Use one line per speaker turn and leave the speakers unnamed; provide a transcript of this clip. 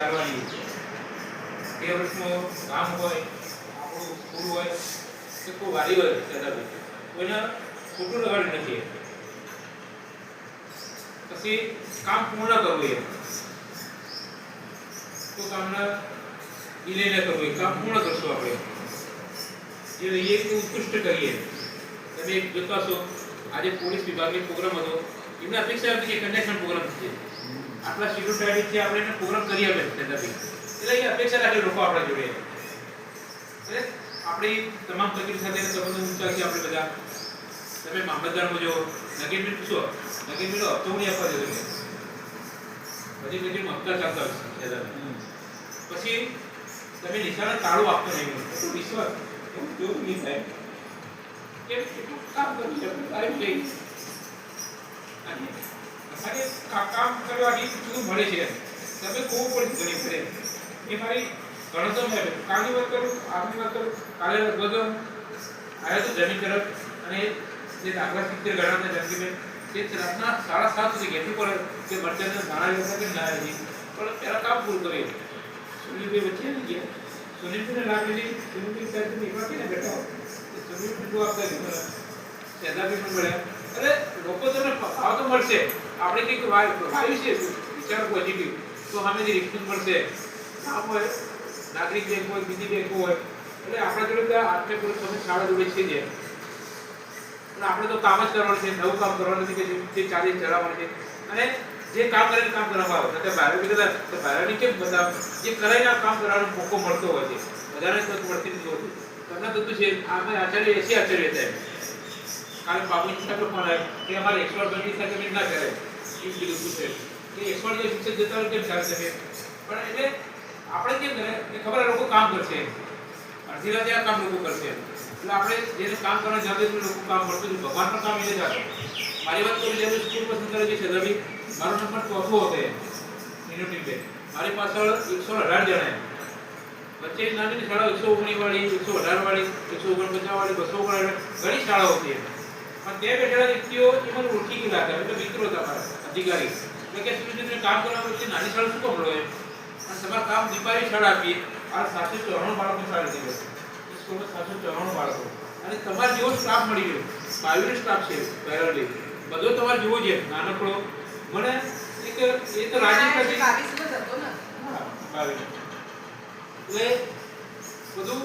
કરવાની બે વર્ષનું કામ હોય આપણું પૂરું હોય કે કોઈ વારી હોય દાદાભાઈ કોઈને ખોટું લગાડી નથી પછી કામ પૂર્ણ કરવું એ તો કામને ડિલે ન કરવું એ કામ પૂર્ણ કરશું આપણે જે રહીએ કે ઉત્કૃષ્ટ કરીએ તમે એક જોતા છો આજે પોલીસ વિભાગનો પ્રોગ્રામ હતો એમની અપેક્ષા હતી કે કન્ડક્શન પ્રોગ્રામ છે આટલા શેડ્યુલ ટ્રાઇબ છે આપણે એને પ્રોગ્રામ કરી આપે દાદાભાઈ એટલે એ અપેક્ષા રાખે લોકો આપણા જોડે એટલે આપણી તમામ તકલીફ સાથે સંબંધો ઊંચા છે આપણે બધા તમે મામલતદારમાં જો નગીન બિલ પૂછો નગીન બિલ હપ્તો નહીં આપવા દેતો બધી નગીન હપ્તા ચાલતા હોય પછી તમે નિશાળે તાળું આપતો નહીં એટલું વિશ્વાસ એવું જોવું નહીં થાય કે એટલું કામ કરી શકે તારે લઈ અને કામ કરવાની શું મળે છે તમે કોઈ પણ ઘણી પડે એ મારી ગણતો મેં કાલની વાત કરું આજની વાત કરું કાલે લગભગ આવ્યા તો જમીન તરફ અને જે દાખલા 70 ગણાતા જમીન તે રાતના 7:30 સુધી ઘેરથી પર કે મરચાને ધાણા લેવા કે ના આવી પણ પહેલા કામ પૂરું કર્યું સુનિલભાઈ વચ્ચે નહીં ગયા સુનિલભાઈને લાગ લીધી સુનિલભાઈ સાથે નીકળવા કે બેઠા સુનિલભાઈ જવાબ કર્યો સેદાભાઈ પણ મળ્યા અરે લોકો તમને ભાવ તો મળશે આપણે કંઈક વાયુ છે વિચાર પોઝિટિવ તો સામેથી રિસ્પોન્સ મળશે કામ હોય નાગરિક બેંક હોય બીજી બેંક હોય એટલે આપણા જોડે આત્મે કોઈ સમય શાળા જોડે છે જ પણ આપણે તો કામ જ કરવાનું છે નવું કામ કરવાનું નથી કે જે ચાલી ચલાવવાનું છે અને જે કામ કરીને કામ કરવામાં આવે તો બહાર કીધા તો બહારની કેમ બધા જે કરાઈને કામ કરવાનો મોકો મળતો હોય છે બધાને તો મળતી નથી હોતું તમને તો છે આપણે આચાર્ય એસી આચાર્ય હતા કાલે બાબુજી સાહેબ ફોન આવ્યો કે અમારે એક્સપર્ટ બની શકે ના કરે એ કીધું પૂછે કે એક્સપર્ટ જે શિક્ષક જતા હોય કેમ ચાલી શકે પણ એટલે આપણે કેમ કરે કે ખબર લોકો કામ કરશે અડધી રાતે આ કામ લોકો કરશે એટલે આપણે જેને કામ કરવા જાતે લોકો કામ મળતું ભગવાન પણ કામ એટલે જાતે મારી વાત કરું જ્યારે સ્કૂલ પસંદ કરે છે સદાભાઈ મારો નંબર ચોથો હતો યુનિટી બે મારી પાછળ 118 જણા વચ્ચે નાની શાળા 119 વાળી 118 વાળી 149 વાળી 200 ઘણી શાળાઓ હતી પણ તે બેઠેલા વ્યક્તિઓ એમાં ઓળખી ગયેલા હતા એટલે મિત્રો હતા મારા અધિકારી એટલે કે સ્ટુડન્ટને કામ કરવા વચ્ચે નાની શાળા શું કામ લો અને તમારા કામ દીપારી શાળા આપીએ આ 794 બાળકો શાળા હતી સ્કૂલમાં 794 બાળકો અને તમારે જેવો સ્ટાફ મળી ગયો 22 સ્ટાફ છે પેરેલલી બધો તમારે જેવો છે નાનકડો મને એક એ તો રાજી કરી 22 માં હતો ને હા 22 એટલે બધું